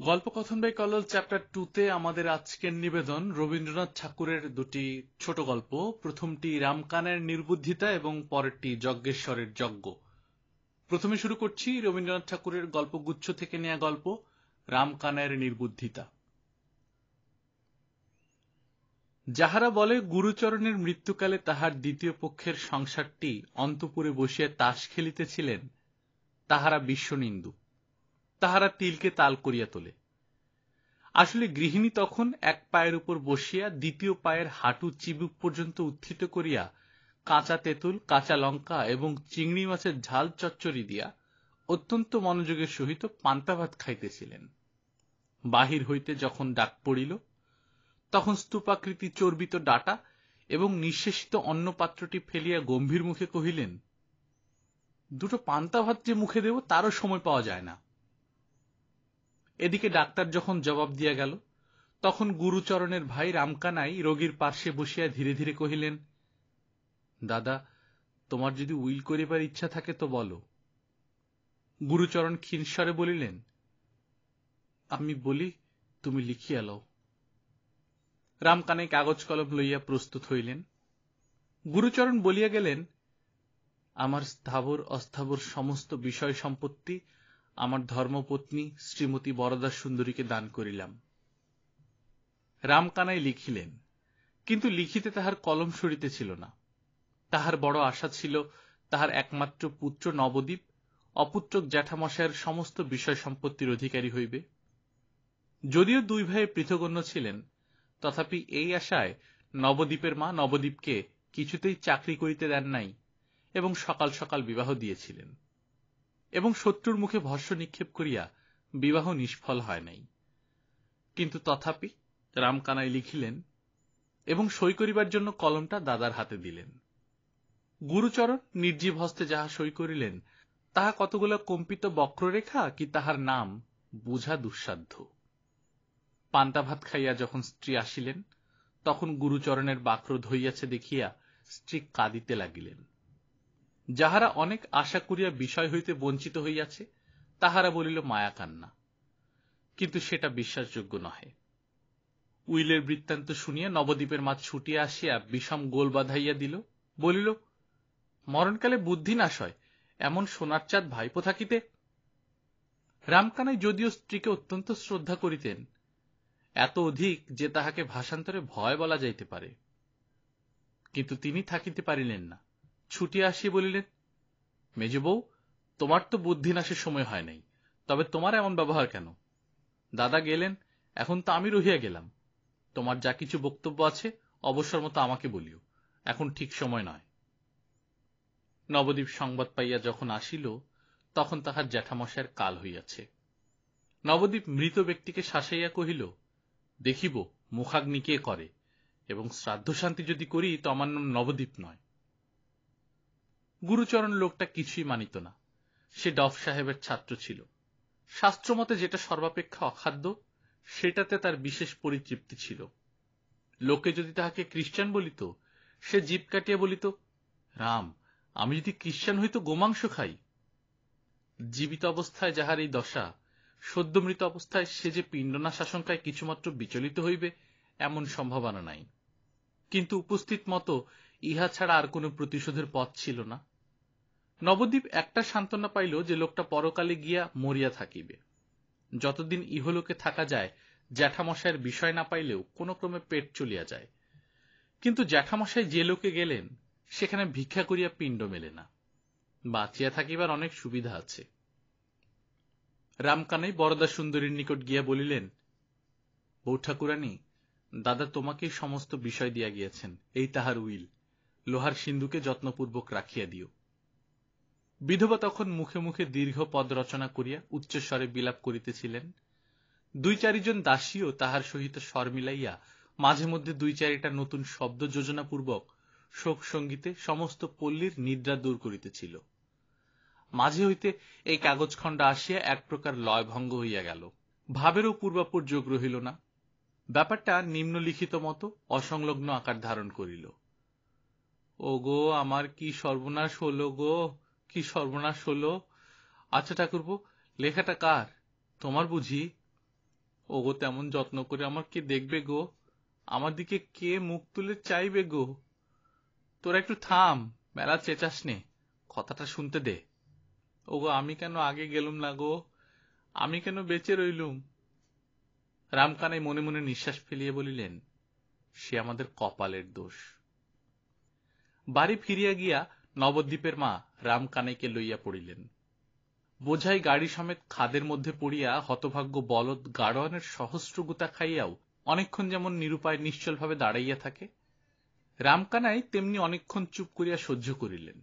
গল্পকথন by Kallol chapter 2 তে আমাদের আজকের নিবেদন রবীন্দ্রনাথ ঠাকুরের দুটি ছোট গল্প। প্রথমটি রামকানের নির্বুদ্ধিতা এবং পরেরটি যজ্ঞেশ্বরের যজ্ঞ। প্রথমে শুরু করছি রবীন্দ্রনাথ ঠাকুরের গল্পগুচ্ছ থেকে নেয়া গল্প রামকানের নির্বুদ্ধিতা। যাহারা বলে গুরুচরণের মৃত্যুকালে তাহার দ্বিতীয় পক্ষের সংসারটি অন্তঃপুরে বসিয়া তাস খেলিতেছিলেন, তাহারা বিশ্বনিন্দু, তাহারা তিলকে তাল করিয়া তোলে। আসলে গৃহিণী তখন এক পায়ের উপর বসিয়া দ্বিতীয় পায়ের হাঁটু চিবুক পর্যন্ত উত্থিত করিয়া কাঁচা তেঁতুল, কাঁচা লঙ্কা এবং চিংড়ি মাছের ঝাল চচ্চড়ি দিয়া অত্যন্ত মনোযোগের সহিত পান্তা ভাত খাইতেছিলেন। বাহির হইতে যখন ডাক পড়িল, তখন স্তূপাকৃতি চর্বিত ডাটা এবং নিঃশেষিত অন্নপাত্রটি ফেলিয়া গম্ভীর মুখে কহিলেন, দুটো পান্তা ভাত যে মুখে দেব তারও সময় পাওয়া যায় না। এদিকে ডাক্তার যখন জবাব দিয়া গেল, তখন গুরুচরণের ভাই রামকানাই রোগীর পার্শ্বে বসিয়া ধীরে ধীরে কহিলেন, দাদা, তোমার যদি উইল করিবার ইচ্ছা থাকে তো বলো। গুরুচরণ ক্ষীণস্বরে বলিলেন, আমি বলি, তুমি লিখিয়া লও। রামকানাই কাগজ কলম লইয়া প্রস্তুত হইলেন। গুরুচরণ বলিয়া গেলেন, আমার স্থাবর অস্থাবর সমস্ত বিষয় সম্পত্তি আমার ধর্মপত্নী শ্রীমতী বরদা সুন্দরীকে দান করিলাম। রামকানাই লিখিলেন, কিন্তু লিখিতে তাহার কলম সরিতেছিল না। তাহার বড় আশা ছিল তাহার একমাত্র পুত্র নবদ্বীপ অপুত্রক জ্যাঠামশায়ের সমস্ত বিষয় সম্পত্তির অধিকারী হইবে। যদিও দুই ভাই পৃথগণ্য ছিলেন, তথাপি এই আশায় নবদ্বীপের মা নবদ্বীপকে কিছুতেই চাকরি করিতে দেন নাই এবং সকাল সকাল বিবাহ দিয়েছিলেন, এবং শত্রুর মুখে ভস্য নিক্ষেপ করিয়া বিবাহ নিষ্ফল হয় নাই। কিন্তু তথাপি রামকানাই লিখিলেন এবং সই করিবার জন্য কলমটা দাদার হাতে দিলেন। গুরুচরণ নির্জীব হস্তে যাহা সই করিলেন, তাহা কতগুলো কম্পিত বক্ররেখা কি তাহার নাম বুঝা দুঃসাধ্য। পান্তা ভাত খাইয়া যখন স্ত্রী আসিলেন, তখন গুরুচরণের বাক্রোধ হইয়াছে দেখিয়া স্ত্রী কাঁদিতে লাগিলেন। যাহারা অনেক আশা করিয়া বিষয় হইতে বঞ্চিত হইয়াছে, তাহারা বলিল মায়া কান্না, কিন্তু সেটা বিশ্বাসযোগ্য নহে। উইলের বৃত্তান্ত শুনিয়া নবদ্বীপের মা ছুটিয়া আসিয়া বিষম গোল বাঁধাইয়া দিল, বলিল, মরণকালে বুদ্ধি নাশ হয়, এমন সোনার চাঁদ ভাইপো থাকিতে। রামকানাই যদিও স্ত্রীকে অত্যন্ত শ্রদ্ধা করিতেন, এত অধিক যে তাহাকে ভাষান্তরে ভয় বলা যাইতে পারে, কিন্তু তিনি থাকিতে পারিলেন না। ছুটিয়া আসিয়া বলিলেন, মেজ বউ, তোমার তো বুদ্ধি নাশের সময় হয় নাই, তবে তোমার এমন ব্যবহার কেন? দাদা গেলেন, এখন তো আমি রহিয়া গেলাম। তোমার যা কিছু বক্তব্য আছে অবসর মতো আমাকে বলিও, এখন ঠিক সময় নয়। নবদ্বীপ সংবাদ পাইয়া যখন আসিল, তখন তাহার জ্যাঠামশায়ের কাল হইয়াছে। নবদ্বীপ মৃত ব্যক্তিকে শাসাইয়া কহিল, দেখিব মুখাগ্নি কে করে, এবং শ্রাদ্ধ শান্তি যদি করি তো আমার নাম নবদ্বীপ নয়। গুরুচরণ লোকটা কিছুই মানিত না। সে ডফ সাহেবের ছাত্র ছিল। শাস্ত্রমতে যেটা সর্বাপেক্ষা অখাদ্য, সেটাতে তার বিশেষ পরিতৃপ্তি ছিল। লোকে যদি তাহাকে খ্রিস্টান বলিত, সে জিভ কাটিয়া বলিত, রাম, আমি যদি খ্রিস্টান হইতো গোমাংস খাই। জীবিত অবস্থায় যাহার এই দশা, সদ্যমৃত অবস্থায় সে যে পিণ্ডনাশ আশঙ্কায় কিছুমাত্র বিচলিত হইবে এমন সম্ভাবনা নাই। কিন্তু উপস্থিত মতো ইহা ছাড়া আর কোন প্রতিশোধের পথ ছিল না। নবদ্বীপ একটা সান্ত্বনা পাইল যে লোকটা পরকালে গিয়া মরিয়া থাকিবে। যতদিন ইহলোকে থাকা যায়, জ্যাঠামশায়ের বিষয় না পাইলেও কোন ক্রমে পেট চলিয়া যায়। কিন্তু জ্যাঠামশাই যে লোকে গেলেন, সেখানে ভিক্ষা করিয়া পিণ্ড মেলে না। বাঁচিয়া থাকিবার অনেক সুবিধা আছে। রামকানাই বরদা সুন্দরীর নিকট গিয়া বলিলেন, বউ ঠাকুরানী, দাদা তোমাকেই সমস্ত বিষয় দিয়া গিয়েছেন, এই তাহার উইল, লোহার সিন্ধুকে যত্নপূর্বক রাখিয়া দিও। বিধবা তখন মুখে মুখে দীর্ঘ পদ রচনা করিয়া উচ্চস্বরে বিলাপ করিতেছিলেন। দুই চারিজন দাসীও তাহার সহিত স্বর মিলাইয়া মাঝে মধ্যে দুই চারিটা নতুন শব্দ যোজনা পূর্বক শোক সঙ্গীতে সমস্ত পল্লীর নিদ্রা দূর করিতেছিল। মাঝে হইতে এই কাগজখণ্ড আসিয়া এক প্রকার লয়ভঙ্গ হইয়া গেল। ভাবেরও পূর্বাপর যোগ রহিল না। ব্যাপারটা নিম্নলিখিত মতো অসংলগ্ন আকার ধারণ করিল। ও গো, আমার কি সর্বনাশ হলো গো, কি সর্বনাশ হলো। আচ্ছা ঠাকুরপো, লেখাটা কার? তোমার বুঝি? ওগো তেমন যত্ন করে আমার কে দেখবে গো? আমার দিকে কে মুখ তুলে চাইবে গো? তোরা একটু থাম, মেলা চেঁচাস নে, কথাটা শুনতে দে। ওগো আমি কেন আগে গেলুম না গো? আমি কেন বেঁচে রইলুম? রামকানাই মনে মনে নিঃশ্বাস ফেলিয়ে বলিলেন, সে আমাদের কপালের দোষ। বাড়ি ফিরিয়া গিয়া নবদ্বীপের মা রামকানাইকে লইয়া পড়িলেন। বোঝাই গাড়ি সমেত খাদের মধ্যে পড়িয়া হতভাগ্য বলদ গাড়োয়ানের সহস্র গুতা খাইয়াও অনেকক্ষণ যেমন নিরুপায় নিশ্চলভাবে দাঁড়াইয়া থাকে, রামকানাই তেমনি অনেকক্ষণ চুপ করিয়া সহ্য করিলেন।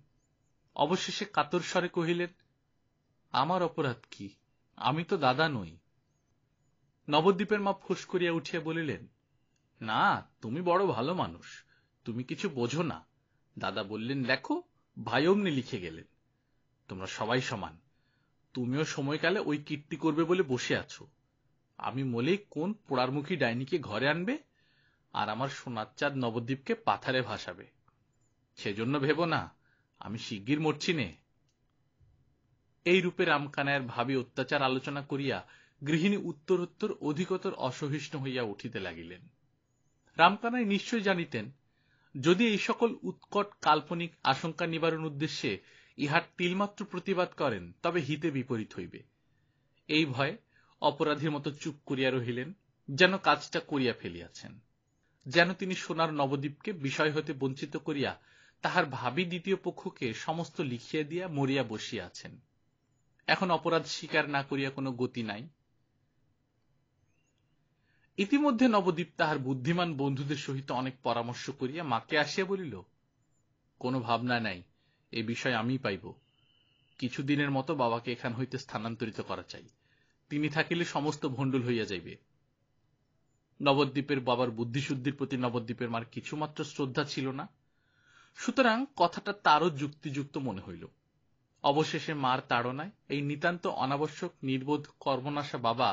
অবশেষে কাতর স্বরে কহিলেন, আমার অপরাধ কি? আমি তো দাদা নই। নবদ্বীপের মা ফোঁস করিয়া উঠিয়া বলিলেন, না, তুমি বড় ভালো মানুষ, তুমি কিছু বোঝো না। দাদা বললেন, দেখো ভাই অমনি লিখে গেলেন, তোমরা সবাই সমান, তুমিও সময়কালে ওই কীর্তি করবে বলে বসে আছো। আমি মলেই কোন পোড়ারমুখী ডাইনিকে ঘরে আনবে, আর আমার সোনার চাঁদ নবদ্বীপকে পাথারে ভাসাবে। সেজন্য ভেবো না আমি শিগগির মরছি নে। এই রূপে রামকানাইয়ের ভাবী অত্যাচার আলোচনা করিয়া গৃহিণী উত্তরোত্তর অধিকতর অসহিষ্ণু হইয়া উঠিতে লাগিলেন। রামকানাই নিশ্চয় জানিতেন, যদি এই সকল উৎকট কাল্পনিক আশঙ্কা নিবারণ উদ্দেশ্যে ইহার তিলমাত্র প্রতিবাদ করেন, তবে হিতে বিপরীত হইবে। এই ভয়ে অপরাধীর মতো চুপ করিয়া রহিলেন, যেন কাজটা করিয়া ফেলিয়াছেন, যেন তিনি সোনার নবদ্বীপকে বিষয় হতে বঞ্চিত করিয়া তাহার ভাবী দ্বিতীয় পক্ষকে সমস্ত লিখিয়া দিয়া মরিয়া বসিয়া আছেন। এখন অপরাধ স্বীকার না করিয়া কোনো গতি নাই। ইতিমধ্যে নবদ্বীপ তাহার বুদ্ধিমান বন্ধুদের সহিত অনেক পরামর্শ করিয়া মাকে আসিয়া বলিল, কোনো ভাবনা নাই, এ বিষয় আমি পাইব। কিছুদিনের মতো বাবাকে এখান হইতে স্থানান্তরিত করা চাই, তিনি থাকিলে সমস্ত ভণ্ডুল হইয়া যাইবে। নবদ্বীপের বাবার বুদ্ধিশুদ্ধির প্রতি নবদ্বীপের মার কিছুমাত্র শ্রদ্ধা ছিল না, সুতরাং কথাটা তারও যুক্তিযুক্ত মনে হইল। অবশেষে মার তাড়নায় এই নিতান্ত অনাবশ্যক নির্বোধ কর্মনাশা বাবা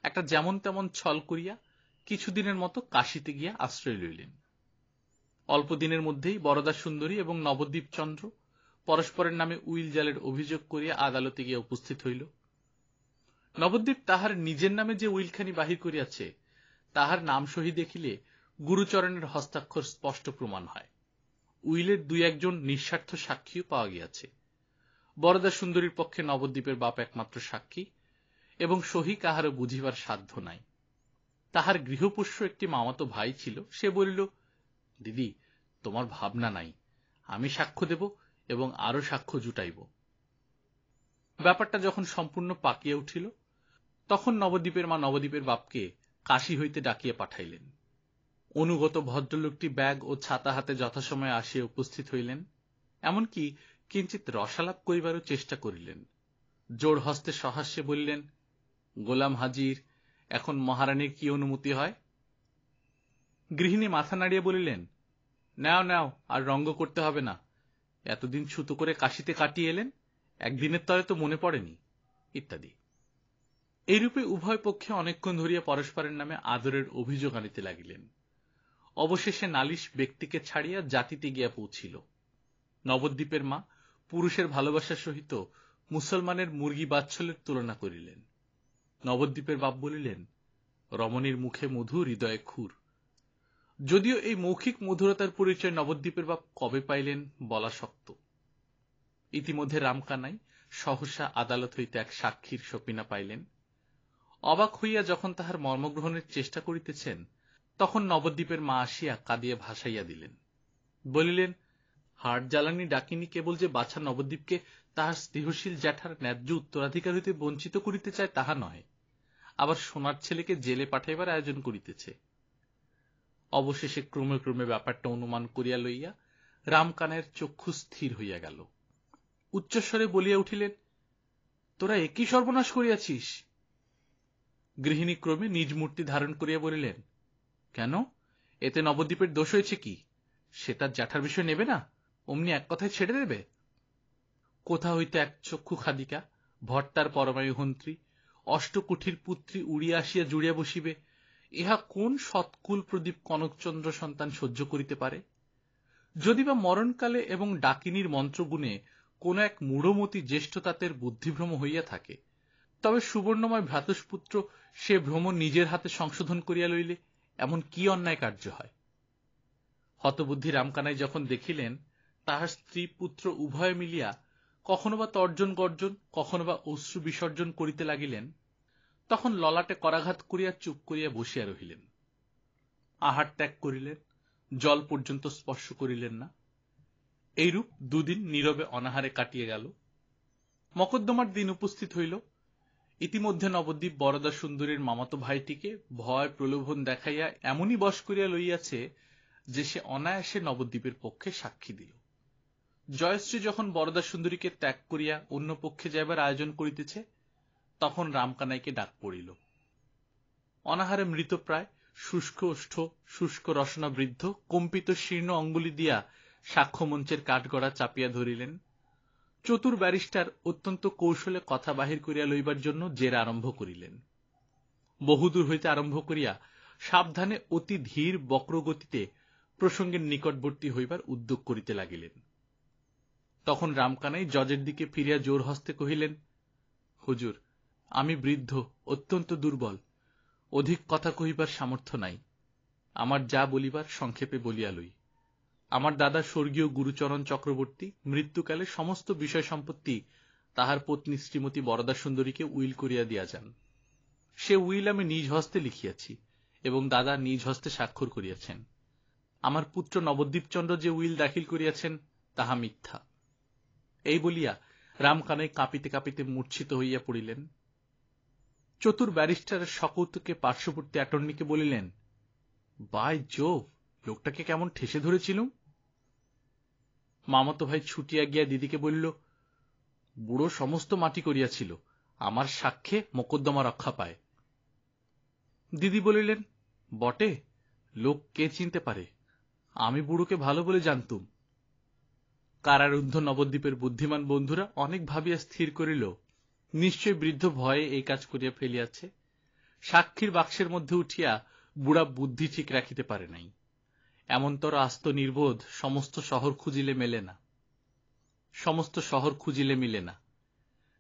একটা যেমন তেমন ছল করিয়া কিছুদিনের মতো কাশীতে গিয়া আশ্রয় লইলেন। অল্প দিনের মধ্যেই বরদা সুন্দরী এবং নবদ্বীপ চন্দ্র পরস্পরের নামে উইল জালের অভিযোগ করিয়া আদালতে গিয়া উপস্থিত হইল। নবদ্বীপ তাহার নিজের নামে যে উইলখানি বাহির করিয়াছে, তাহার নাম সহি দেখিলে গুরুচরণের হস্তাক্ষর স্পষ্ট প্রমাণ হয়। উইলের দুই একজন নিঃস্বার্থ সাক্ষীও পাওয়া গিয়াছে। বরদা সুন্দরীর পক্ষে নবদ্বীপের বাপ একমাত্র সাক্ষী, এবং সহি কাহারও বুঝিবার সাধ্য নাই। তাহার গৃহপোষ্য একটি মামাতো ভাই ছিল, সে বলিল, দিদি তোমার ভাবনা নাই, আমি সাক্ষ্য দেব এবং আরো সাক্ষ্য জুটাইব। ব্যাপারটা যখন সম্পূর্ণ পাকিয়া উঠিল, তখন নবদ্বীপের মা নবদ্বীপের বাপকে কাশী হইতে ডাকিয়া পাঠাইলেন। অনুগত ভদ্রলোকটি ব্যাগ ও ছাতা হাতে যথাসময়ে আসিয়া উপস্থিত হইলেন, এমনকি কিঞ্চিত রসালাপ করিবারও চেষ্টা করিলেন। জোর হস্তে সহাস্যে বলিলেন, গোলাম হাজির, এখন মহারানীর কি অনুমতি হয়? গৃহিণী মাথা নাড়িয়া বলিলেন, নাও নাও, আর রঙ্গ করতে হবে না, এতদিন ছুতো করে কাশীতে কাটিয়ে এলেন, একদিনের তরে তো মনে পড়েনি, ইত্যাদি। এইরূপে উভয় পক্ষে অনেকক্ষণ ধরিয়া পরস্পরের নামে আদরের অভিযোগ আনিতে লাগিলেন। অবশেষে নালিশ ব্যক্তিকে ছাড়িয়া জাতিতে গিয়া পৌঁছিল। নবদ্বীপের মা পুরুষের ভালোবাসার সহিত মুসলমানের মুরগি বাচ্ছলের তুলনা করিলেন। নবদ্বীপের বাপ বলিলেন, রমণীর মুখে মধু, হৃদয়ে ক্ষুর। যদিও এই মৌখিক মধুরতার পরিচয় নবদ্বীপের বাপ কবে পাইলেন বলা শক্ত। ইতিমধ্যে রামকানাই সহসা আদালত হইতে এক সাক্ষীর সপিনা পাইলেন। অবাক হইয়া যখন তাহার মর্মগ্রহণের চেষ্টা করিতেছেন, তখন নবদ্বীপের মা আসিয়া কাঁদিয়া ভাসাইয়া দিলেন। বলিলেন, হাড় জ্বালানি ডাকিনী কেবল যে বাছা নবদ্বীপকে তাহার স্নেহশীল জ্যাঠার ন্যায্য উত্তরাধিকার হইতে বঞ্চিত করিতে চায় তাহা নয়, আবার সোনার ছেলেকে জেলে পাঠাইবার আয়োজন করিতেছে। অবশেষে ক্রমে ক্রমে ব্যাপারটা অনুমান করিয়া লইয়া রামকানাইয়ের চক্ষু স্থির হইয়া গেল। উচ্চস্বরে বলিয়া উঠিলেন, তোরা একই সর্বনাশ করিয়াছিস। গৃহিণী ক্রমে নিজ মূর্তি ধারণ করিয়া বলিলেন, কেন, এতে নবদ্বীপের দোষ হয়েছে কি? সে তার জ্যাঠার বিষয় নেবে না, অমনি এক কথায় ছেড়ে দেবে? কোথা হইতে এক চক্ষু খাদিকা, ভট্টার পরমায়ু হন্ত্রী, অষ্টকুঠির পুত্রী উড়িয়া আসিয়া জুড়িয়া বসিবে, ইহা কোন সৎকুল প্রদীপ কনকচন্দ্র সন্তান সহ্য করিতে পারে? যদি বা মরণকালে এবং ডাকিনীর মন্ত্রগুণে কোন এক মূঢ়মতি জ্যেষ্ঠ তাতের বুদ্ধিভ্রম হইয়া থাকে, তবে সুবর্ণময় ভ্রাতুষ্পুত্র সে ভ্রম নিজের হাতে সংশোধন করিয়া লইলে এমন কি অন্যায় কার্য হয়? হতবুদ্ধি রামকানাই যখন দেখিলেন তাহার স্ত্রী পুত্র উভয়ে মিলিয়া কখনো বা তর্জন গর্জন, কখনো বা অশ্রু বিসর্জন করিতে লাগিলেন, তখন ললাটে করাঘাত করিয়া চুপ করিয়া বসিয়া রহিলেন। আহার ত্যাগ করিলেন, জল পর্যন্ত স্পর্শ করিলেন না। এইরূপ দুদিন নীরবে অনাহারে কাটিয়ে গেল। মকদ্দমার দিন উপস্থিত হইল। ইতিমধ্যে নবদ্বীপ বরদা সুন্দরীর মামাতো ভাইটিকে ভয় প্রলোভন দেখাইয়া এমনই বশ করিয়া লইয়াছে যে সে অনায়াসে নবদ্বীপের পক্ষে সাক্ষী দিল। জয়শ্রী যখন বরদা সুন্দরীকে ত্যাগ করিয়া অন্য পক্ষে যাইবার আয়োজন করিতেছে, তখন রামকানাইকে ডাক পড়িল। অনাহারে মৃতপ্রায়, শুষ্ক ওষ্ঠ, শুষ্ক রসনা বৃদ্ধ, কম্পিত শীর্ণ অঙ্গুলি দিয়া সাক্ষ্যমঞ্চের কাঠগড়া চাপিয়া ধরিলেন। চতুর ব্যারিস্টার অত্যন্ত কৌশলে কথা বাহির করিয়া লইবার জন্য জেরা আরম্ভ করিলেন। বহুদূর হইতে আরম্ভ করিয়া সাবধানে অতি ধীর বক্রগতিতে প্রসঙ্গের নিকটবর্তী হইবার উদ্যোগ করিতে লাগিলেন। তখন রামকানাই জজের দিকে ফিরিয়া জোর হস্তে কহিলেন, হুজুর, আমি বৃদ্ধ, অত্যন্ত দুর্বল, অধিক কথা কহিবার সামর্থ্য নাই। আমার যা বলিবার সংক্ষেপে বলিয়া লই। আমার দাদা স্বর্গীয় গুরুচরণ চক্রবর্তী মৃত্যুকালে সমস্ত বিষয় সম্পত্তি তাহার পত্নী শ্রীমতী বরদা সুন্দরীকে উইল করিয়া দিয়া যান। সে উইল আমি নিজ হস্তে লিখিয়াছি এবং দাদা নিজ হস্তে স্বাক্ষর করিয়াছেন। আমার পুত্র নবদ্বীপচন্দ্র যে উইল দাখিল করিয়াছেন তাহা মিথ্যা। এই বলিয়া রামকানাই কাঁপিতে কাঁপিতে মূর্ছিত হইয়া পড়িলেন। চতুর ব্যারিস্টারের সকৌতুকে পার্শ্ববর্তী অ্যাটর্নিকে বলিলেন, বাই জোভ, লোকটাকে কেমন ঠেসে ধরেছিলুম। মামাতো ভাই ছুটিয়া গিয়া দিদিকে বলিল, বুড়ো সমস্ত মাটি করিয়াছিল, আমার সাক্ষ্যে মোকদ্দমা রক্ষা পায়। দিদি বলিলেন, বটে, লোক কে চিনতে পারে, আমি বুড়োকে ভালো বলে জানতুম। কারারুদ্ধ নবদ্বীপের বুদ্ধিমান বন্ধুরা অনেক ভাবিয়া স্থির করিল, নিশ্চয় বৃদ্ধ ভয়ে এই কাজ করিয়া ফেলিয়াছে। সাক্ষীর বাক্সের মধ্যে উঠিয়া বুড়া বুদ্ধি ঠিক রাখিতে পারে নাই। এমনতর আস্ত নির্বোধ সমস্ত শহর খুঁজিলে মেলে না, সমস্ত শহর খুঁজিলে মিলে না।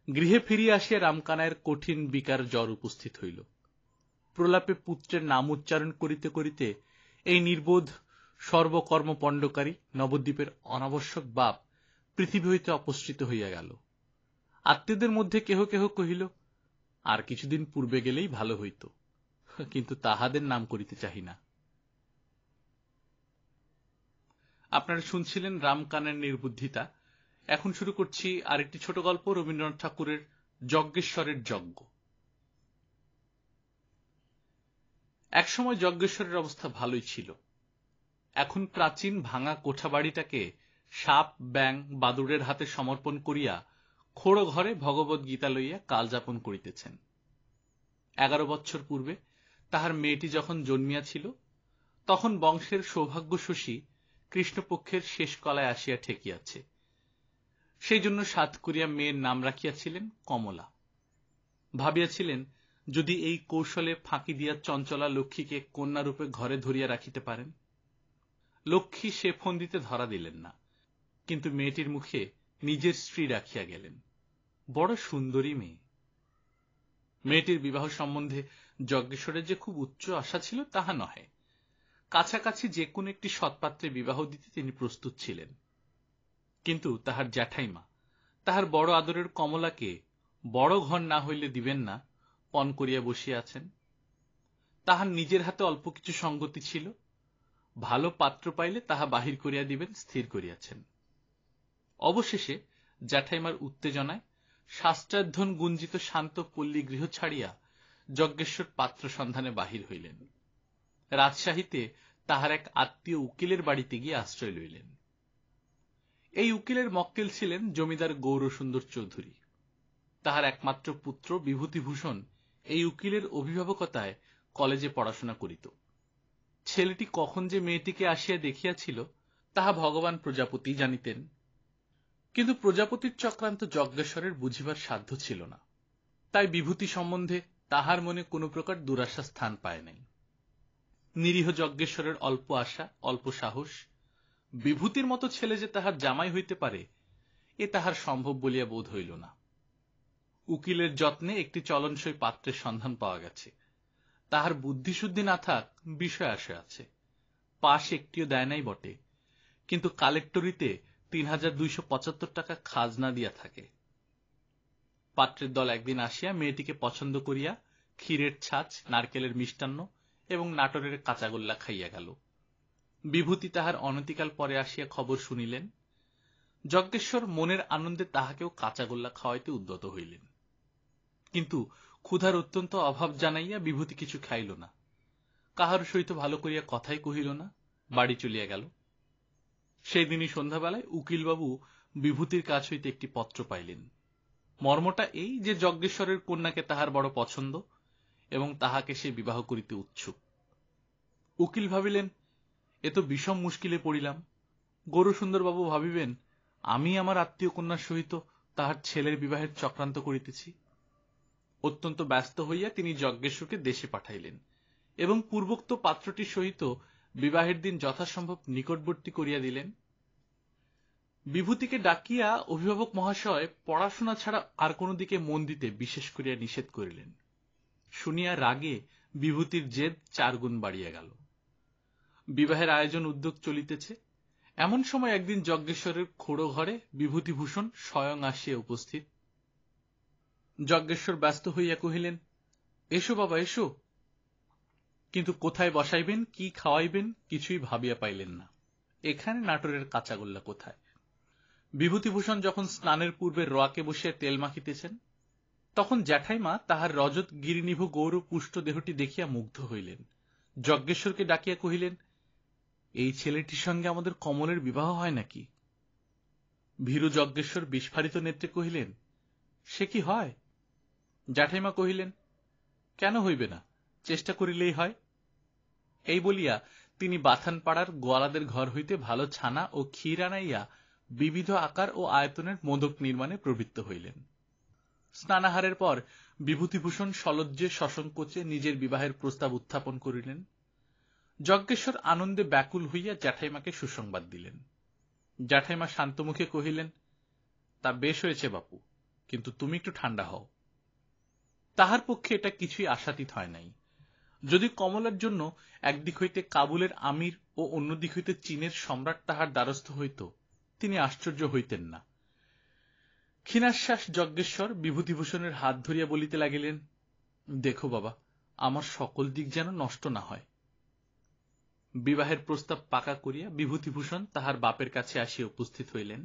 গৃহে ফিরিয়া আসিয়া রামকানাইয়ের কঠিন বিকার জ্বর উপস্থিত হইল। প্রলাপে পুত্রের নাম উচ্চারণ করিতে করিতে এই নির্বোধ সর্বকর্ম পণ্ডকারী নবদ্বীপের অনাবশ্যক বাপ পৃথিবী হইতে অপসৃত হইয়া গেল। আত্মীয়দের মধ্যে কেহ কেহ কহিল, আর কিছুদিন পূর্বে গেলেই ভালো হইত, কিন্তু তাহাদের নাম করিতে চাহি না। আপনারা শুনছিলেন রামকানাইয়ের নির্বুদ্ধিতা। এখন শুরু করছি আরেকটি ছোট গল্প, রবীন্দ্রনাথ ঠাকুরের যজ্ঞেশ্বরের যজ্ঞ। একসময় যজ্ঞেশ্বরের অবস্থা ভালোই ছিল। এখন প্রাচীন ভাঙা কোঠাবাড়িটাকে সাপ, ব্যাং, বাদুড়ের হাতে সমর্পণ করিয়া খোড়ো ঘরে ভগবৎ গীতা লইয়া কাল যাপন করিতেছেন। 11 বৎসর পূর্বে তাহার মেয়েটি যখন জন্মিয়াছিল, তখন বংশের সৌভাগ্য শশী কৃষ্ণপক্ষের শেষ কলায় আসিয়া ঠেকিয়াছে। সেই জন্য সাধ করিয়া মেয়ের নাম রাখিয়াছিলেন কমলা। ভাবিয়াছিলেন, যদি এই কৌশলে ফাঁকি দিয়া চঞ্চলা লক্ষ্মীকে কন্যারূপে ঘরে ধরিয়া রাখিতে পারেন। লক্ষ্মী সে ফন্দিতে ধরা দিলেন না, কিন্তু মেয়েটির মুখে নিজের স্ত্রী রাখিয়া গেলেন। বড় সুন্দরী মেয়ে। মেয়েটির বিবাহ সম্বন্ধে যজ্ঞেশ্বরের যে খুব উচ্চ আশা ছিল তাহা নহে, কাছাকাছি যে কোন একটি সৎপাত্রে বিবাহ দিতে তিনি প্রস্তুত ছিলেন। কিন্তু তাহার জ্যাঠাইমা তাহার বড় আদরের কমলাকে বড় ঘর না হইলে দিবেন না পণ করিয়া বসিয়া আছেন। তাহার নিজের হাতে অল্প কিছু সঙ্গতি ছিল, ভালো পাত্র পাইলে তাহা বাহির করিয়া দিবেন স্থির করিয়াছেন। অবশেষে জ্যাঠাইমার উত্তেজনায় শাস্ত্রাধ্যয়ন গুঞ্জিত শান্ত পল্লী গৃহ ছাড়িয়া যজ্ঞেশ্বর পাত্র সন্ধানে বাহির হইলেন। রাজশাহীতে তাহার এক আত্মীয় উকিলের বাড়িতে গিয়ে আশ্রয় লইলেন। এই উকিলের মক্কেল ছিলেন জমিদার গৌরসুন্দর চৌধুরী। তাহার একমাত্র পুত্র বিভূতিভূষণ এই উকিলের অভিভাবকতায় কলেজে পড়াশোনা করিত। ছেলেটি কখন যে মেয়েটিকে আসিয়া দেখিয়াছিল তাহা ভগবান প্রজাপতি জানিতেন। কিন্তু প্রজাপতির চক্রান্ত যজ্ঞেশ্বরের বুঝিবার সাধ্য ছিল না। তাই বিভূতি সম্বন্ধে তাহার মনে কোন প্রকার দুরাশা স্থান পায় নাই। নিরীহ যজ্ঞেশ্বরের অল্প আশা, অল্প সাহস, বিভূতির মতো ছেলে যে তাহার জামাই হইতে পারে এ তাহার সম্ভব বলিয়া বোধ হইল না। উকিলের যত্নে একটি চলনসই পাত্রের সন্ধান পাওয়া গেছে। তাহার বুদ্ধিশুদ্ধি না থাক বিষয় আছে, পাশ একটিও দেয় নাই বটে, কিন্তু কালেক্টরিতে ৩,২৭৫ টাকা খাজনা দিয়া থাকে। পাত্রের দল একদিন আসিয়া মেয়েটিকে পছন্দ করিয়া ক্ষীরের ছাঁচ, নারকেলের মিষ্টান্ন এবং নাটোরের কাঁচাগোল্লা খাইয়া গেল। বিভূতি তাহার অনতিকাল পরে আসিয়া খবর শুনিলেন। যজ্ঞেশ্বর মনের আনন্দে তাহাকেও কাঁচাগোল্লা খাওয়াইতে উদ্যত হইলেন, কিন্তু ক্ষুধার অত্যন্ত অভাব জানাইয়া বিভূতি কিছু খাইল না, কাহার সহিত ভালো করিয়া কথাই কহিল না, বাড়ি চলিয়া গেল। সেই দিনই সন্ধ্যাবেলায় উকিলবাবু বিভূতির কাছ হইতে একটি পত্র পাইলেন। মর্মটা এই যে যজ্ঞেশ্বরের কন্যাকে তাহার বড় পছন্দ এবং তাহাকে সে বিবাহ করিতে উৎসুক। উকিল ভাবিলেন, এ তো বিষম মুশকিলে পড়িলাম। গৌরসুন্দরবাবু ভাবিবেন, আমি আমার আত্মীয় কন্যার সহিত তাহার ছেলের বিবাহের চক্রান্ত করিতেছি। অত্যন্ত ব্যস্ত হইয়া তিনি যজ্ঞেশ্বরকে দেশে পাঠাইলেন এবং পূর্বোক্ত পাত্রটির সহিত বিবাহের দিন যথাসম্ভব নিকটবর্তী করিয়া দিলেন। বিভূতিকে ডাকিয়া অভিভাবক মহাশয় পড়াশোনা ছাড়া আর কোন দিকে মন দিতে বিশেষ করিয়া নিষেধ করিলেন। শুনিয়া রাগে বিভূতির জেদ 4 গুণ বাড়িয়া গেল। বিবাহের আয়োজন উদ্যোগ চলিতেছে, এমন সময় একদিন যজ্ঞেশ্বরের খোড়ো ঘরে বিভূতিভূষণ স্বয়ং আসিয়া উপস্থিত। যজ্ঞেশ্বর ব্যস্ত হইয়া কহিলেন, এসো বাবা এসো। কিন্তু কোথায় বসাইবেন, কি খাওয়াইবেন কিছুই ভাবিয়া পাইলেন না। এখানে নাটোরের কাঁচাগোল্লা কোথায়? বিভূতিভূষণ যখন স্নানের পূর্বে রোয়াকে বসিয়া তেল মাখিতেছেন, তখন জ্যাঠাইমা তাহার রজত গিরিনিভ গৌর পুষ্ট দেহটি দেখিয়া মুগ্ধ হইলেন। যজ্ঞেশ্বরকে ডাকিয়া কহিলেন, এই ছেলেটির সঙ্গে আমাদের কমলের বিবাহ হয় নাকি? ভীরু যজ্ঞেশ্বর বিস্ফারিত নেত্রে কহিলেন, সে কি হয়? জ্যাঠাইমা কহিলেন, কেন হইবে না, চেষ্টা করিলেই হয়। এই বলিয়া তিনি বাথানপাড়ার গোয়ালাদের ঘর হইতে ভালো ছানা ও ক্ষীর আনাইয়া বিবিধ আকার ও আয়তনের মোদক নির্মাণে প্রবৃত্ত হইলেন। স্নানাহারের পর বিভূতিভূষণ সলজ্জে সসংকোচে নিজের বিবাহের প্রস্তাব উত্থাপন করিলেন। যজ্ঞেশ্বর আনন্দে ব্যাকুল হইয়া জ্যাঠাইমাকে সুসংবাদ দিলেন। জ্যাঠাইমা শান্তমুখে কহিলেন, তা বেশ হয়েছে বাপু, কিন্তু তুমি একটু ঠান্ডা হও। তাহার পক্ষে এটা কিছুই আশাতীত হয় নাই। যদি কমলার জন্য একদিক হইতে কাবুলের আমির ও অন্য দিক হইতে চীনের সম্রাট তাহার দ্বারস্থ হইত, তিনি আশ্চর্য হইতেন না। ক্ষীণাশ্বাস যজ্ঞেশ্বর বিভূতিভূষণের হাত ধরিয়া বলিতে লাগিলেন, দেখো বাবা, আমার সকল দিক যেন নষ্ট না হয়। বিবাহের প্রস্তাব পাকা করিয়া বিভূতিভূষণ তাহার বাপের কাছে আসিয়া উপস্থিত হইলেন।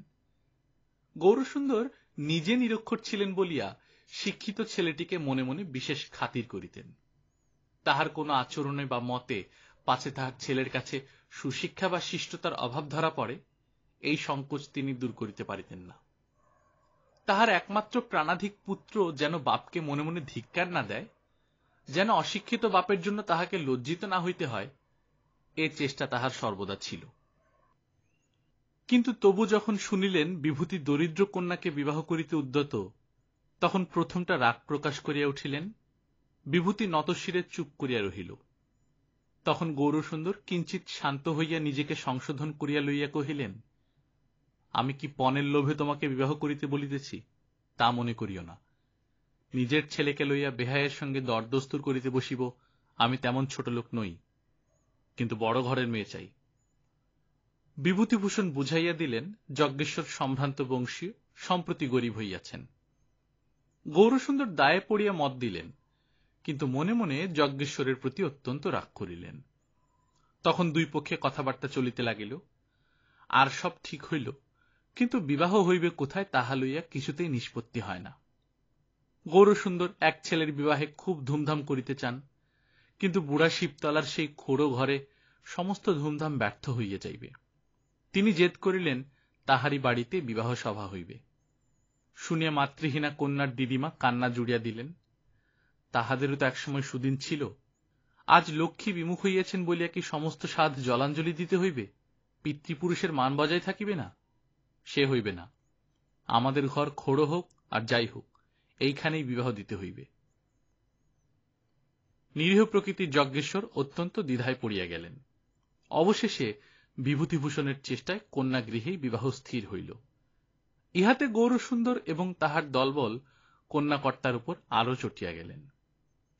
গৌরসুন্দর নিজে নিরক্ষর ছিলেন বলিয়া শিক্ষিত ছেলেটিকে মনে মনে বিশেষ খাতির করিতেন। তাহার কোন আচরণে বা মতে পাছে তাহার ছেলের কাছে সুশিক্ষা বা শিষ্টতার অভাব ধরা পড়ে, এই সংকোচ তিনি দূর করিতে পারিতেন না। তাহার একমাত্র প্রাণাধিক পুত্র যেন বাপকে মনে মনে ধিক্কার না দেয়, যেন অশিক্ষিত বাপের জন্য তাহাকে লজ্জিত না হইতে হয়, এ চেষ্টা তাহার সর্বদা ছিল। কিন্তু তবু যখন শুনিলেন বিভূতি দরিদ্র কন্যাকে বিবাহ করিতে উদ্যত, তখন প্রথমটা রাগ প্রকাশ করিয়া উঠিলেন। বিভূতি নতশিরে চুপ করিয়া রহিল। তখন গৌরসুন্দর কিঞ্চিৎ শান্ত হইয়া নিজেকে সংশোধন করিয়া লইয়া কহিলেন, আমি কি পণের লোভে তোমাকে বিবাহ করিতে বলিতেছি, তা মনে করিও না। নিজের ছেলেকে লইয়া বেহাইয়ের সঙ্গে দরদস্তুর করিতে বসিব, আমি তেমন ছোট লোক নই, কিন্তু বড় ঘরের মেয়ে চাই। বিভূতিভূষণ বুঝাইয়া দিলেন, যজ্ঞেশ্বর সম্ভ্রান্ত বংশীয়, সম্প্রতি গরিব হইয়াছেন। গৌরসুন্দর দায়ে পড়িয়া মত দিলেন, কিন্তু মনে মনে যজ্ঞেশ্বরের প্রতি অত্যন্ত রাগ করিলেন। তখন দুই পক্ষে কথাবার্তা চলিতে লাগিল। আর সব ঠিক হইল, কিন্তু বিবাহ হইবে কোথায় তাহা লইয়া কিছুতেই নিষ্পত্তি হয় না। গৌরসুন্দর এক ছেলের বিবাহে খুব ধুমধাম করিতে চান, কিন্তু বুড়া শিবতলার সেই খোড়ো ঘরে সমস্ত ধুমধাম ব্যর্থ হইয়া যাইবে। তিনি জেদ করিলেন, তাহারই বাড়িতে বিবাহ সভা হইবে। শুনিয়া মাতৃহীনা কন্যার দিদিমা কান্না জুড়িয়া দিলেন। তাহাদেরও তো একসময় সুদিন ছিল। আজ লক্ষ্মী বিমুখ হইয়াছেন বলিয়া কি সমস্ত সাধ জলাঞ্জলি দিতে হইবে? পিতৃপুরুষের মান বজায় থাকিবে না? সে হইবে না। আমাদের ঘর খোড়ো হোক আর যাই হোক, এইখানেই বিবাহ দিতে হইবে। নিরীহ প্রকৃতির যজ্ঞেশ্বর অত্যন্ত দ্বিধায় পড়িয়া গেলেন। অবশেষে বিভূতিভূষণের চেষ্টায় কন্যাগৃহেই বিবাহ স্থির হইল। ইহাতে গৌরসুন্দর এবং তাহার দলবল কন্যাকর্তার উপর আরো চটিয়া গেলেন।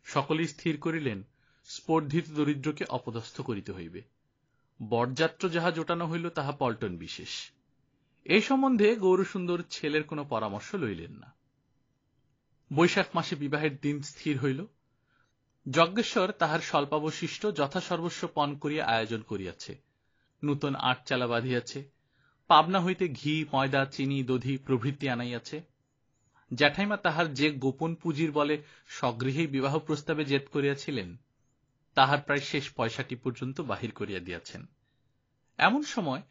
সকলেই স্থির করিলেন স্পর্ধিত দরিদ্রকে অপদস্থ করিতে হইবে। বরযাত্র যাহা জোটানো হইল তাহা পল্টন বিশেষ। এই সম্বন্ধে গৌরসুন্দর ছেলের কোনো পরামর্শ লইলেন না। বৈশাখ মাসে বিবাহের দিন স্থির হইল। যজ্ঞেশ্বর তাহার স্বল্পাবশিষ্ট যথাসর্বস্ব পণ করিয়া আয়োজন করিয়াছে। নূতন আটচালা বাঁধিয়াছে। পাবনা হইতে ঘি, ময়দা, চিনি, দধি প্রভৃতি আনাইয়াছে। জ্যাঠাইমা তাহার যে গোপন পুঁজির বলে স্বগৃহেই বিবাহ প্রস্তাবে জেদ করিয়াছিলেন, তাহার প্রায় শেষ পয়সাটি পর্যন্ত বাহির করিয়া দিয়াছেন। এমন সময়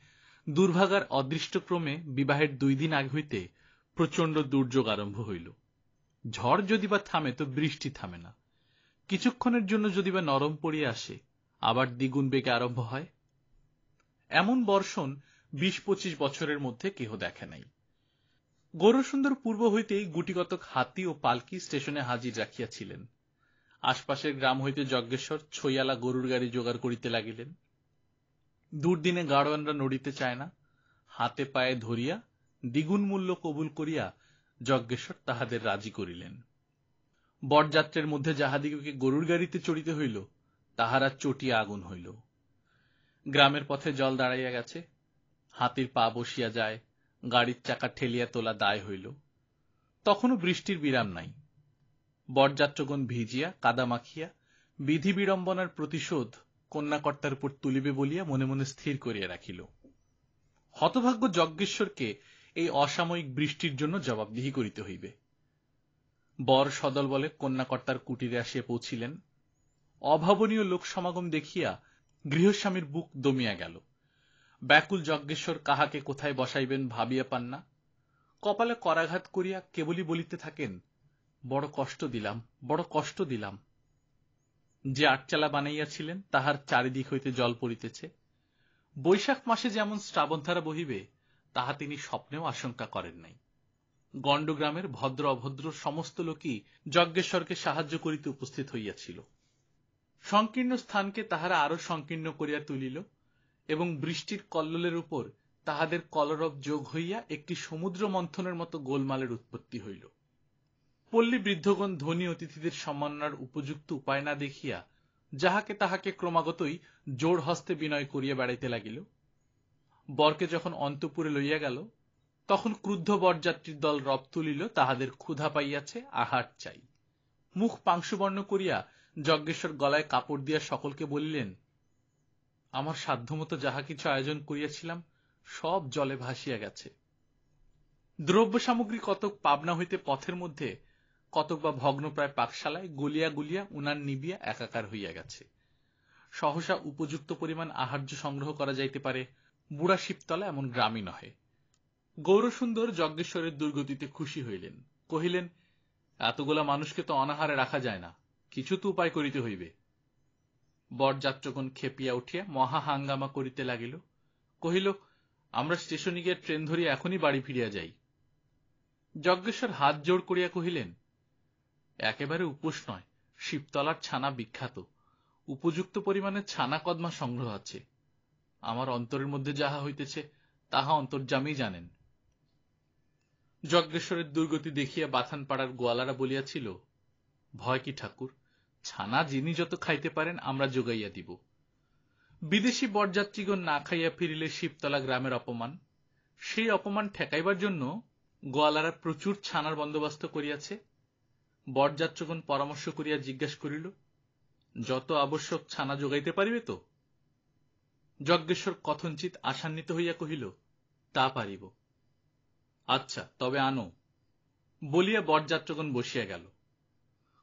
দুর্ভাগার অদৃষ্টক্রমে বিবাহের 2 দিন আগ হইতে প্রচণ্ড দুর্যোগ আরম্ভ হইল। ঝড় যদি বা থামে তো বৃষ্টি থামে না। কিছুক্ষণের জন্য যদি বা নরম পড়িয়া আসে, আবার দ্বিগুণ বেগে আরম্ভ হয়। এমন বর্ষণ 20-25 বছরের মধ্যে কেহ দেখে নাই। গৌরসুন্দর পূর্ব হইতেই গুটিকতক হাতি ও পালকি স্টেশনে হাজির রাখিয়াছিলেন। আশপাশের গ্রাম হইতে যজ্ঞেশ্বর ছইয়ালা গরুর গাড়ি জোগাড় করিতে লাগিলেন। দুর্দিনে গাড়োয়ানরা নড়িতে চায় না। হাতে পায়ে ধরিয়া দ্বিগুণ মূল্য কবুল করিয়া যজ্ঞেশ্বর তাহাদের রাজি করিলেন। বরযাত্রের মধ্যে যাহাদিগকে গরুর গাড়িতে চড়িতে হইল, তাহারা চটিয়া আগুন হইল। গ্রামের পথে জল দাঁড়াইয়া গেছে। হাতির পা বসিয়া যায়, গাড়ির চাকা ঠেলিয়া তোলা দায় হইল। তখনও বৃষ্টির বিরাম নাই। বরযাত্রগণ ভিজিয়া কাদা মাখিয়া বিধি বিড়ম্বনার প্রতিশোধ কন্যাকর্তার উপর তুলিবে বলিয়া মনে মনে স্থির করিয়া রাখিল। হতভাগ্য যজ্ঞেশ্বরকে এই অসাময়িক বৃষ্টির জন্য জবাবদিহি করিতে হইবে। বর সদল বলে কন্যাকর্তার কুটিরে আসিয়া পৌঁছিলেন। অভাবনীয় লোক সমাগম দেখিয়া গৃহস্বামীর বুক দমিয়া গেল। ব্যাকুল যজ্ঞেশ্বর কাহাকে কোথায় বসাইবেন ভাবিয়া পান না। কপালে করাঘাত করিয়া কেবলই বলিতে থাকেন, বড় কষ্ট দিলাম, বড় কষ্ট দিলাম। যে আটচালা বানাইয়াছিলেন তাহার চারিদিক হইতে জল পড়িতেছে। বৈশাখ মাসে যেমন শ্রাবণধারা বহিবে, তাহা তিনি স্বপ্নেও আশঙ্কা করেন নাই। গণ্ডগ্রামের ভদ্র অভদ্র সমস্ত লোকই যজ্ঞেশ্বরকে সাহায্য করিতে উপস্থিত হইয়াছিল। সংকীর্ণ স্থানকে তাহারা আরো সংকীর্ণ করিয়া তুলিল এবং বৃষ্টির কল্লোলের উপর তাহাদের কলরব যোগ হইয়া একটি সমুদ্র মন্থনের মতো গোলমালের উৎপত্তি হইল। পল্লী বৃদ্ধগণ ধনী অতিথিদের সম্মাননার উপযুক্ত উপায় না দেখিয়া যাহাকে তাহাকে ক্রমাগতই জোড় হস্তে বিনয় করিয়া বেড়াইতে লাগিল। বরকে যখন অন্তঃপুরে লইয়া গেল, তখন ক্রুদ্ধ বরযাত্রীর দল রব তুলিল তাহাদের ক্ষুধা পাইয়াছে, আহার চাই। মুখ পাংশুবর্ণ করিয়া যজ্ঞেশ্বর গলায় কাপড় দিয়া সকলকে বলিলেন, আমার সাধ্যমতো যাহা কিছু আয়োজন করিয়াছিলাম সব জলে ভাসিয়া গেছে। দ্রব্য সামগ্রী কতক পাবনা হইতে পথের মধ্যে, কতক বা ভগ্নপ্রায় পাকশালায় গলিয়া গলিয়া উনান নিবিয়া একাকার হইয়া গেছে। সহসা উপযুক্ত পরিমাণ আহার্য সংগ্রহ করা যাইতে পারে বুড়া শিবতলা এমন গ্রামই নহে। গৌরসুন্দর যজ্ঞেশ্বরের দুর্গতিতে খুশি হইলেন, কহিলেন, এতগুলা মানুষকে তো অনাহারে রাখা যায় না, কিছু তো উপায় করিতে হইবে। বরযাত্রগণ খেপিয়া উঠিয়া মহা হাঙ্গামা করিতে লাগিল। কহিল, আমরা স্টেশনে গিয়া ট্রেন ধরিয়া এখনই বাড়ি ফিরিয়া যাই। যজ্ঞেশ্বর হাত জোড় করিয়া কহিলেন, একেবারে উপোস নয়, শিবতলার ছানা বিখ্যাত, উপযুক্ত পরিমাণে ছানা কদমা সংগ্রহ আছে। আমার অন্তরের মধ্যে যাহা হইতেছে তাহা অন্তর্যামী জানেন। যজ্ঞেশ্বরের দুর্গতি দেখিয়া বাথানপাড়ার গোয়ালারা বলিয়াছিল, ভয় কি ঠাকুর, ছানা যিনি যত খাইতে পারেন আমরা যোগাইয়া দিব। বিদেশি বরযাত্রীগণ না খাইয়া ফিরিলে শিবতলা গ্রামের অপমান, সেই অপমান ঠেকাইবার জন্য গোয়ালারা প্রচুর ছানার বন্দোবস্ত করিয়াছে। বরযাত্রগণ পরামর্শ করিয়া জিজ্ঞাসা করিল, যত আবশ্যক ছানা যোগাইতে পারিবে তো? যজ্ঞেশ্বর কথঞ্চিত আশান্বিত হইয়া কহিল, তা পারিব। আচ্ছা, তবে আনো বলিয়া বরযাত্রগণ বসিয়া গেল।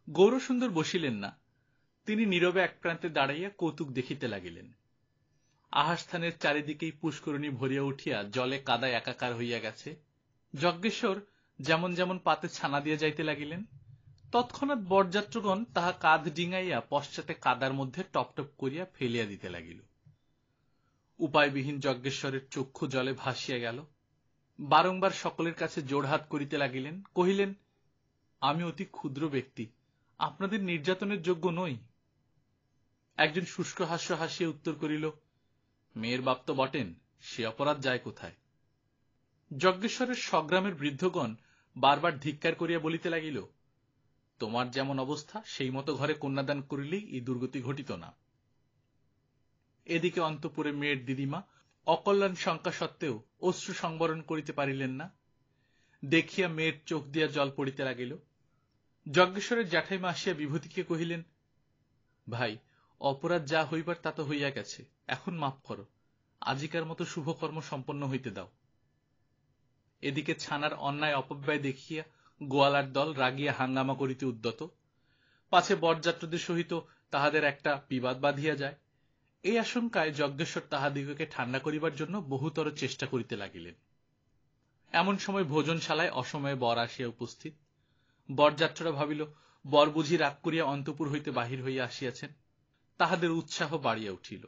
গৌরসুন্দর বসিলেন না। তিনি নীরবে এক প্রান্তে দাঁড়াইয়া কৌতুক দেখিতে লাগিলেন। আহারস্থানের চারিদিকেই পুষ্করিণী ভরিয়া উঠিয়া জলে কাদায় একাকার হইয়া গেছে। যজ্ঞেশ্বর যেমন যেমন পাতে ছানা দিয়া যাইতে লাগিলেন, তৎক্ষণাৎ বরযাত্রগণ তাহা কাঁধ ডিঙাইয়া পশ্চাতে কাদার মধ্যে টপটপ করিয়া ফেলিয়া দিতে লাগিল। উপায়বিহীন যজ্ঞেশ্বরের চক্ষু জলে ভাসিয়া গেল। বারংবার সকলের কাছে জোড়হাত করিতে লাগিলেন, কহিলেন, আমি অতি ক্ষুদ্র ব্যক্তি, আপনাদের নির্যাতনের যোগ্য নই। একজন শুষ্ক হাস্য হাসিয়া উত্তর করিল, মেয়ের বাপ তো বটেন, সে অপরাধ যায় কোথায়? যজ্ঞেশ্বরের স্বগ্রামের বৃদ্ধগণ বারবার ধিক্কার করিয়া বলিতে লাগিল, তোমার যেমন অবস্থা সেই মতো ঘরে কন্যাদান করিলেই এই দুর্গতি ঘটিত না। এদিকে অন্তঃপুরে মেয়ের দিদিমা অকল্যাণ শঙ্কা সত্ত্বেও অশ্রু সংবরণ করিতে পারিলেন না। দেখিয়া মেয়ের চোখ দিয়া জল পড়িতে লাগিল। যজ্ঞেশ্বরের জ্যাঠাইমা আসিয়া বিভূতিকে কহিলেন, ভাই, অপরাধ যা হইবার তা তো হইয়া গেছে, এখন মাফ করো, আজিকার মতো শুভকর্ম সম্পন্ন হইতে দাও। এদিকে ছানার অন্যায় অপব্যয় দেখিয়া গোয়ালার দল রাগিয়া হাঙ্গামা করিতে উদ্যত, পাছে বরযাত্রদের সহিত তাহাদের একটা বিবাদ বাঁধিয়া যায়। এই আশঙ্কায় যজ্ঞেশ্বর তাহাদিগকে ঠান্ডা করিবার জন্য বহুতর চেষ্টা করিতে লাগিলেন। এমন সময় ভোজনশালায় অসময়ে বর আসিয়া উপস্থিত। বরযাত্ররা ভাবিল, বর বুঝি রাগ করিয়া অন্তঃপুর হইতে বাহির হইয়া আসিয়াছেন। তাহাদের উৎসাহ বাড়িয়া উঠিল।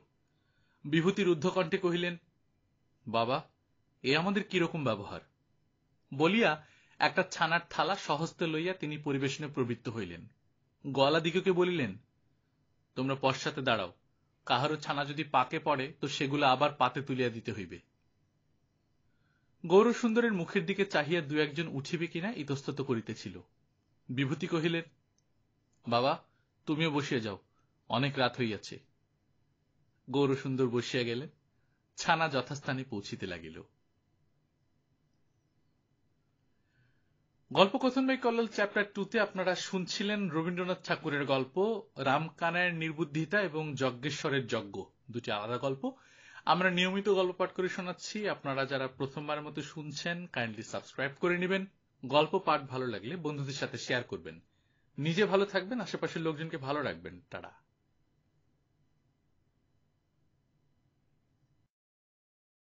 বিভূতি রুদ্ধকণ্ঠে কহিলেন, বাবা, এ আমাদের কিরকম ব্যবহার? বলিয়া একটা ছানার থালা স্বহস্তে লইয়া তিনি পরিবেশনে প্রবৃত্ত হইলেন। গোয়ালাদিগকে বলিলেন, তোমরা পশ্চাতে দাঁড়াও, কাহারও ছানা যদি পাকে পড়ে তো সেগুলো আবার পাতে তুলিয়া দিতে হইবে। গৌরসুন্দরের মুখের দিকে চাহিয়া দু একজন উঠিবে কিনা ইতস্তত করিতেছিল। বিভূতি কহিলেন, বাবা, তুমিও বসিয়া যাও, অনেক রাত হইয়াছে। গৌরসুন্দর বসিয়া গেলেন। ছানা যথাস্থানে পৌঁছিতে লাগিল। গল্পকথন বাই কল্লোল চ্যাপ্টার 2-তে আপনারা শুনছিলেন রবীন্দ্রনাথ ঠাকুরের গল্প রামকানাইয়ের নির্বুদ্ধিতা এবং যজ্ঞেশ্বরের যজ্ঞ, দুটি আলাদা গল্প। আমরা নিয়মিত গল্প পাঠ করে শোনাচ্ছি। আপনারা যারা প্রথমবারের মতো শুনছেন, কাইন্ডলি সাবস্ক্রাইব করে নেবেন। গল্প পাঠ ভালো লাগলে বন্ধুদের সাথে শেয়ার করবেন। নিজে ভালো থাকবেন, আশেপাশের লোকজনকে ভালো রাখবেন। টাটা।